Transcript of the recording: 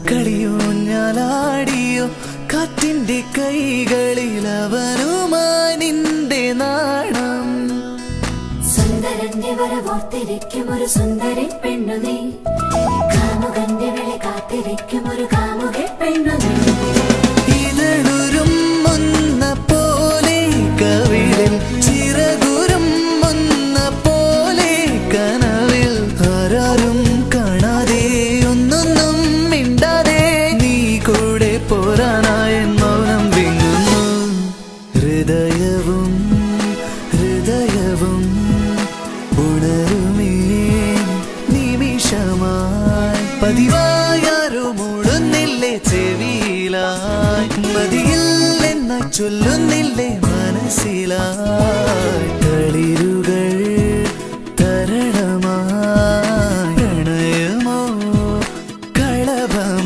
കളിയൂഞ്ഞാലാടിയോ കാറ്റിന്റെ കൈകളിൽ അവനുമായി നിന്റെ നാണം. സുന്ദരന്റെ വരവോർത്തിരിക്കും ഒരു സുന്ദരി പെണ്ണു നീ, കാമുകന്റെ വിളി കാത്തിരിക്കും ഒരു കാമുക പെണ്ണു നീ. ഇതളുരും മുന്ന പോലെ കവിളിൽ ചിറകുരും മുന്ന പോലെ കനവിൽ ആരാരും കാണാതെ ഒന്നൊന്നും മിണ്ടാതെ നീ കൂടെ പോരാനായി മൗനം വിങ്ങുന്നു. ഹൃദയവും ഹൃദയവും ഉണരുമേ നിമിഷമായി. പതിവായാരോ മൂടുന്നില്ലേ ചെവിയിലായി, മതിയിൽ എന്നായി ചൊല്ലുന്നില്ലേ മനസ്സിലായി. കളിരു